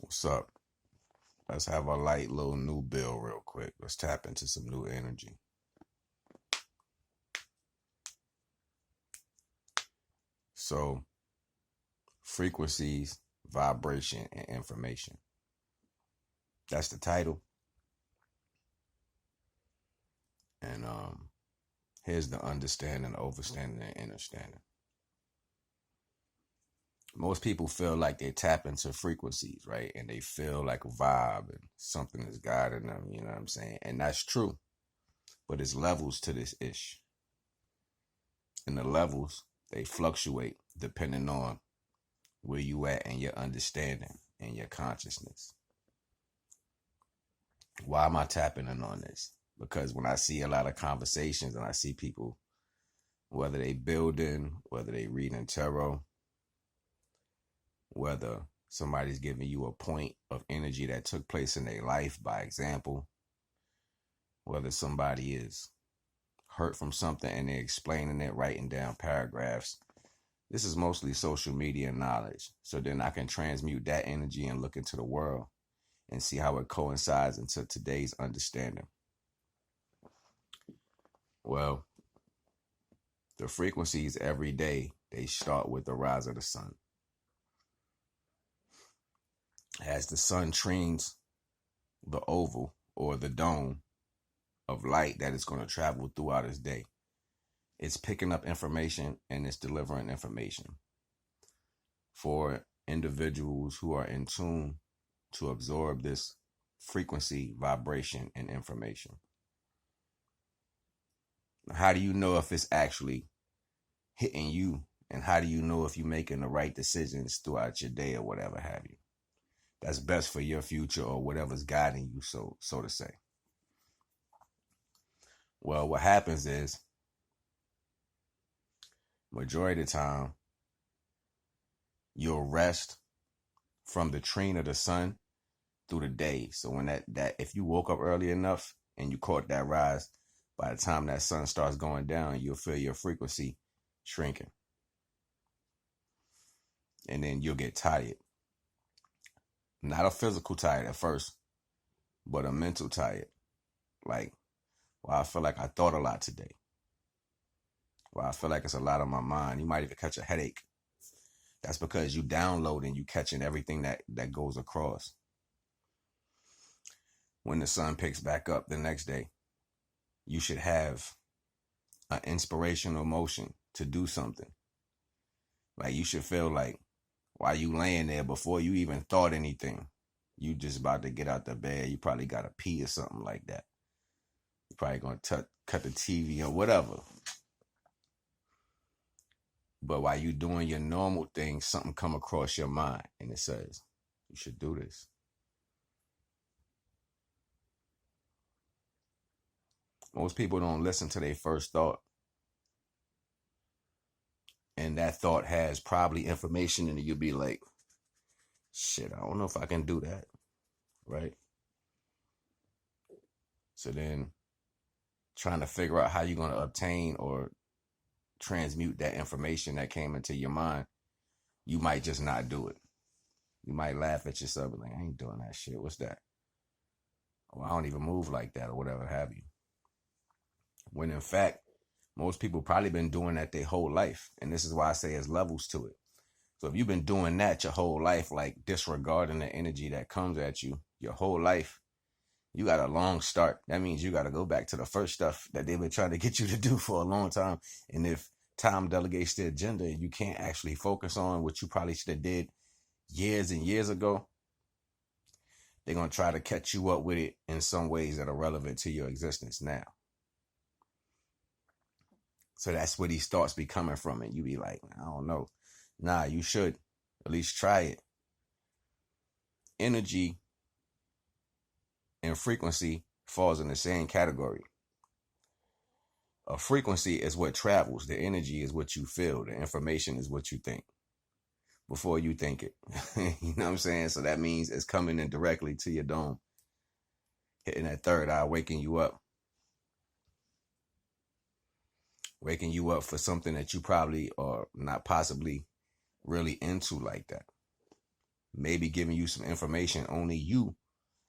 What's up? Let's have a light little new bill real quick. Let's tap into some new energy. So, frequencies, vibration, and information. That's the title. And here's the understanding, overstanding, and understanding. Most people feel like they tap into frequencies, right? And they feel like a vibe and something is guiding them, you know what I'm saying? And that's true. But it's levels to this ish. And the levels, they fluctuate depending on where you at and your understanding and your consciousness. Why am I tapping in on this? Because when I see a lot of conversations and I see people, whether they building, whether they reading tarot, whether somebody's giving you a point of energy that took place in their life, by example, whether somebody is hurt from something and they're explaining it, writing down paragraphs. This is mostly social media knowledge. So then I can transmute that energy and look into the world and see how it coincides into today's understanding. Well, the frequencies every day, they start with the rise of the sun. As the sun trims the oval or the dome of light that it's going to travel throughout its day, it's picking up information and it's delivering information for individuals who are in tune to absorb this frequency, vibration, and information. How do you know if it's actually hitting you? And how do you know if you're making the right decisions throughout your day or whatever have you? That's best for your future or whatever's guiding you, so to say. Well, what happens is, majority of the time, you'll rest from the trine of the sun through the day. So when that if you woke up early enough and you caught that rise, by the time that sun starts going down, you'll feel your frequency shrinking. And then you'll get tired. Not a physical tired at first, but a mental tired. Like, well, I feel like I thought a lot today. Well, I feel like it's a lot on my mind. You might even catch a headache. That's because you downloading, you catching everything that goes across. When the sun picks back up the next day, you should have an inspirational motion to do something. Like you should feel like while you laying there, before you even thought anything, you just about to get out the bed. You probably got to pee or something like that. You're probably going to cut the TV or whatever. But while you doing your normal thing, something come across your mind and it says, you should do this. Most people don't listen to their first thought. And that thought has probably information in it. You'll be like, shit, I don't know if I can do that. Right? So then trying to figure out how you're going to obtain or transmute that information that came into your mind, you might just not do it. You might laugh at yourself and like, I ain't doing that shit. What's that? Well, I don't even move like that or whatever have you. When in fact, most people probably been doing that their whole life. And this is why I say there's levels to it. So if you've been doing that your whole life, like disregarding the energy that comes at you your whole life, you got a long start. That means you got to go back to the first stuff that they've been trying to get you to do for a long time. And if time delegates the agenda and you can't actually focus on what you probably should have did years and years ago, they're going to try to catch you up with it in some ways that are relevant to your existence now. So that's where these thoughts be coming from. And you be like, I don't know. Nah, you should at least try it. Energy and frequency falls in the same category. A frequency is what travels. The energy is what you feel. The information is what you think before you think it. You know what I'm saying? So that means it's coming in directly to your dome, hitting that third eye, waking you up for something that you probably or not possibly really into like that. maybe giving you some information only you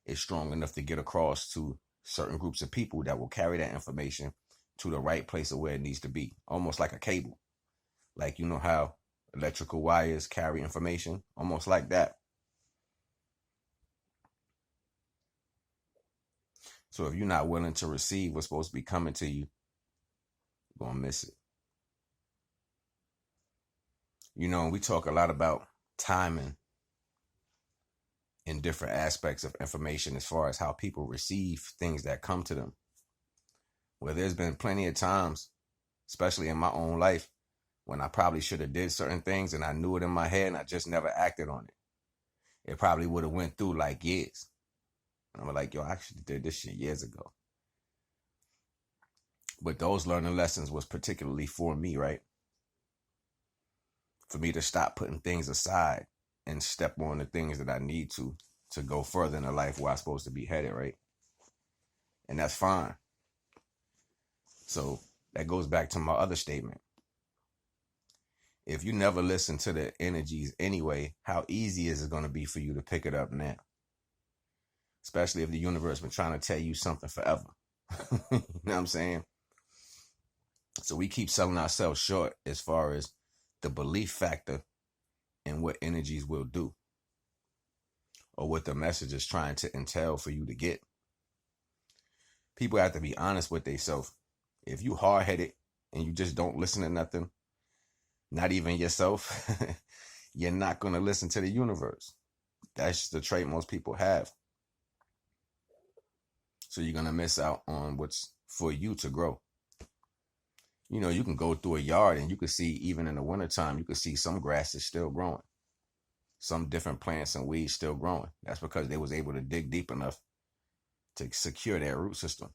is strong enough to get across to certain groups of people that will carry that information to the right place of where it needs to be. Almost like a cable. Like, you know how electrical wires carry information? Almost like that. So if you're not willing to receive what's supposed to be coming to you, you're going to miss it. You know, we talk a lot about timing in different aspects of information as far as how people receive things that come to them. Well, there's been plenty of times, especially in my own life, when I probably should have did certain things and I knew it in my head and I just never acted on it. It probably would have went through like years. And I'm like, yo, I actually did this shit years ago. But those learning lessons was particularly for me, right? For me to stop putting things aside and step on the things that I need to go further in the life where I'm supposed to be headed, right? And that's fine. So that goes back to my other statement. If you never listen to the energies anyway, how easy is it going to be for you to pick it up now? Especially if the universe been trying to tell you something forever. You know what I'm saying? So we keep selling ourselves short as far as the belief factor in what energies will do or what the message is trying to entail for you to get. People have to be honest with themselves. If you hard-headed and you just don't listen to nothing, not even yourself, you're not going to listen to the universe. That's just the trait most people have. So you're going to miss out on what's for you to grow. You know, you can go through a yard and you can see, even in the wintertime, you can see some grass is still growing. Some different plants and weeds still growing. That's because they was able to dig deep enough to secure their root system.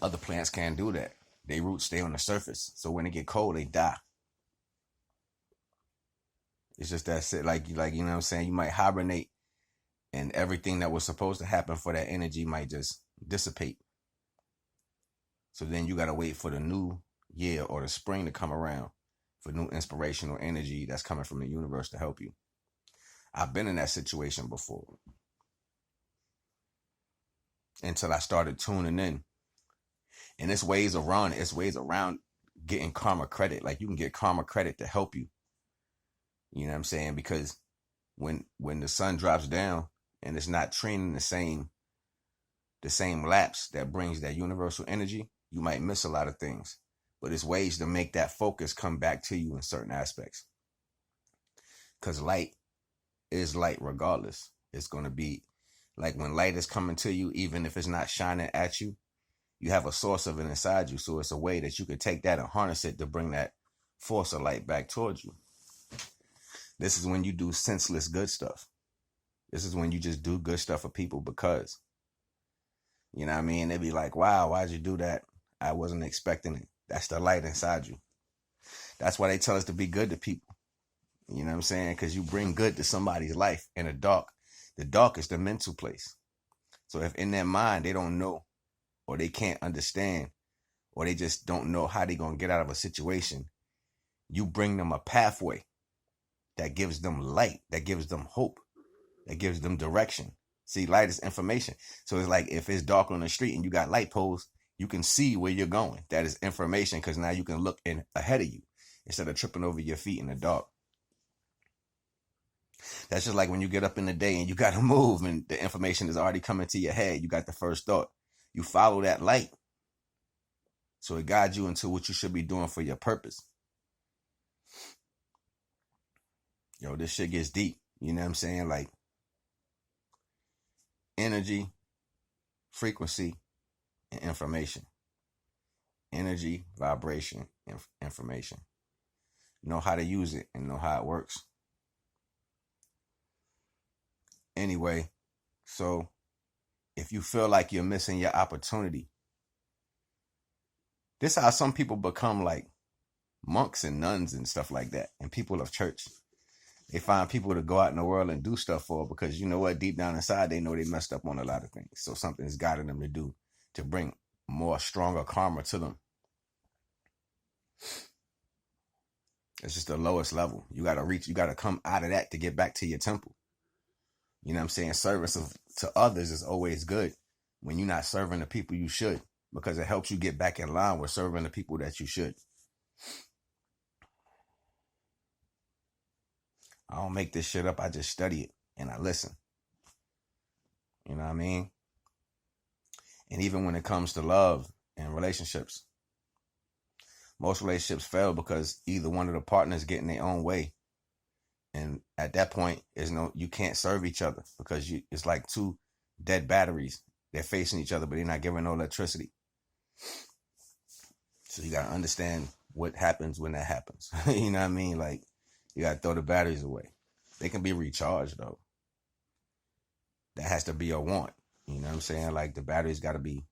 Other plants can't do that. Their roots stay on the surface. So when they get cold, they die. It's just that shit. Like, you know what I'm saying? You might hibernate and everything that was supposed to happen for that energy might just dissipate. So then you got to wait for the new year or the spring to come around for new inspirational energy that's coming from the universe to help you. I've been in that situation before. Until I started tuning in. And it's ways around getting karma credit. Like, you can get karma credit to help you. You know what I'm saying? Because when the sun drops down and it's not training the same lapse that brings that universal energy, you might miss a lot of things. But it's ways to make that focus come back to you in certain aspects. Because light is light regardless. It's going to be like when light is coming to you, even if it's not shining at you, you have a source of it inside you. So it's a way that you could take that and harness it to bring that force of light back towards you. This is when you do senseless good stuff. This is when you just do good stuff for people because, you know what I mean? They'd be like, wow, why'd you do that? I wasn't expecting it. That's the light inside you. That's why they tell us to be good to people. You know what I'm saying? Because you bring good to somebody's life in the dark. The dark is the mental place. So if in their mind they don't know or they can't understand or they just don't know how they're going to get out of a situation, you bring them a pathway that gives them light, that gives them hope, that gives them direction. See, light is information. So it's like if it's dark on the street and you got light poles, you can see where you're going. That is information because now you can look in ahead of you instead of tripping over your feet in the dark. That's just like when you get up in the day and you got to move and the information is already coming to your head. You got the first thought. You follow that light. So it guides you into what you should be doing for your purpose. Yo, this shit gets deep. You know what I'm saying? Like energy, frequency, and information. Energy, vibration, and information. Know how to use it and know how it works. Anyway, so if you feel like you're missing your opportunity, this is how some people become like monks and nuns and stuff like that, and people of church. They find people to go out in the world and do stuff for because you know what? Deep down inside, they know they messed up on a lot of things. So something is guiding them to do to bring more stronger karma to them. It's just the lowest level. You got to reach, you got to come out of that to get back to your temple. You know what I'm saying? Service to others is always good when you're not serving the people you should, because it helps you get back in line with serving the people that you should. I don't make this shit up. I just study it and I listen. You know what I mean? And even when it comes to love and relationships, most relationships fail because either one of the partners get in their own way. And at that point, you can't serve each other because it's like two dead batteries. They're facing each other, but they're not giving no electricity. So you got to understand what happens when that happens. You know what I mean? Like, you got to throw the batteries away. They can be recharged, though. That has to be a want. You know what I'm saying? Like, the batteries got to be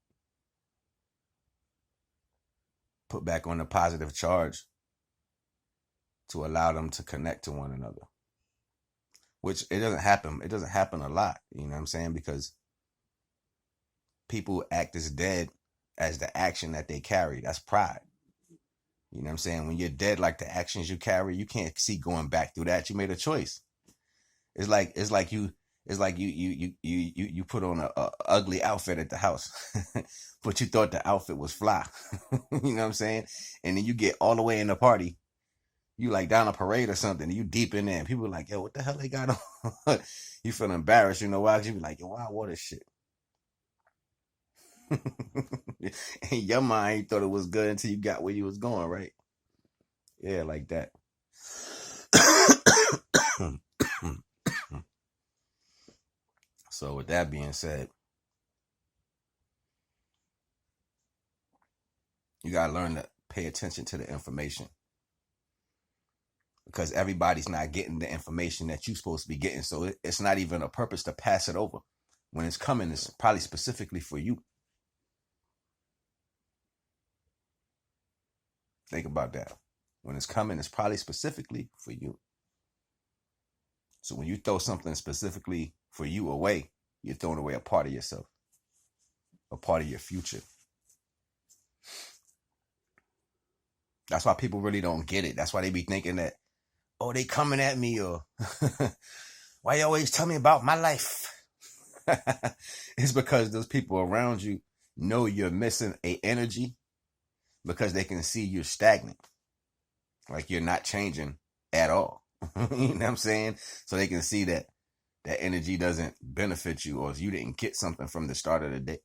put back on the positive charge to allow them to connect to one another. Which it doesn't happen. It doesn't happen a lot. You know what I'm saying? Because people act as dead as the action that they carry. That's pride. You know what I'm saying? When you're dead like the actions you carry, you can't see going back through that. You made a choice. It's like you put on a ugly outfit at the house, but you thought the outfit was fly. You know what I'm saying? And then you get all the way in the party. You like down a parade or something, and you deep in there, and people are like, yo, what the hell they got on? You feel embarrassed, you know why? You be like, yo, why I wore this shit? In your mind, you thought it was good until you got where you was going, right? Yeah, like that. So with that being said, you gotta learn to pay attention to the information, because everybody's not getting the information that you're supposed to be getting. So it's not even a purpose to pass it over. When it's coming, it's probably specifically for you. Think about that. When it's coming, it's probably specifically for you. So when you throw something specifically for you away, you're throwing away a part of yourself, a part of your future. That's why people really don't get it. That's why they be thinking that, oh, they coming at me, or why you always tell me about my life? It's because those people around you know you're missing a energy, because they can see you're stagnant. Like you're not changing at all. You know what I'm saying? So they can see that that energy doesn't benefit you, or you didn't get something from the start of the day.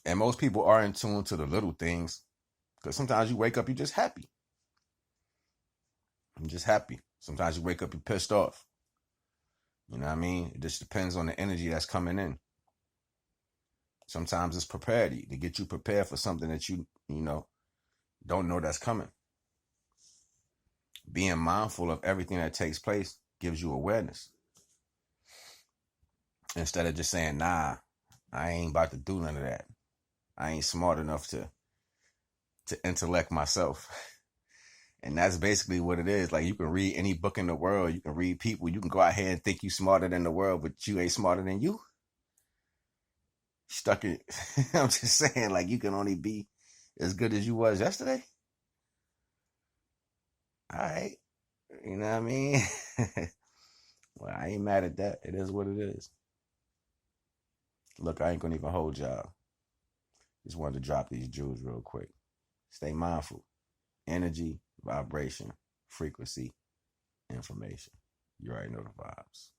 And most people are in tune to the little things, because sometimes you wake up, you're just happy. I'm just happy. Sometimes you wake up, you're pissed off. You know what I mean? It just depends on the energy that's coming in. Sometimes it's prepared to get you prepared for something that you don't know that's coming. Being mindful of everything that takes place gives you awareness. Instead of just saying, nah, I ain't about to do none of that. I ain't smart enough to intellect myself. And that's basically what it is. Like, you can read any book in the world. You can read people. You can go out here and think you smarter than the world, but you ain't smarter than you. Stuck in. I'm just saying, like, you can only be as good as you was yesterday. All right. You know what I mean? Well, I ain't mad at that. It is what it is. Look, I ain't gonna even hold y'all. Just wanted to drop these jewels real quick. Stay mindful. Energy, vibration, frequency, information. You already know the vibes.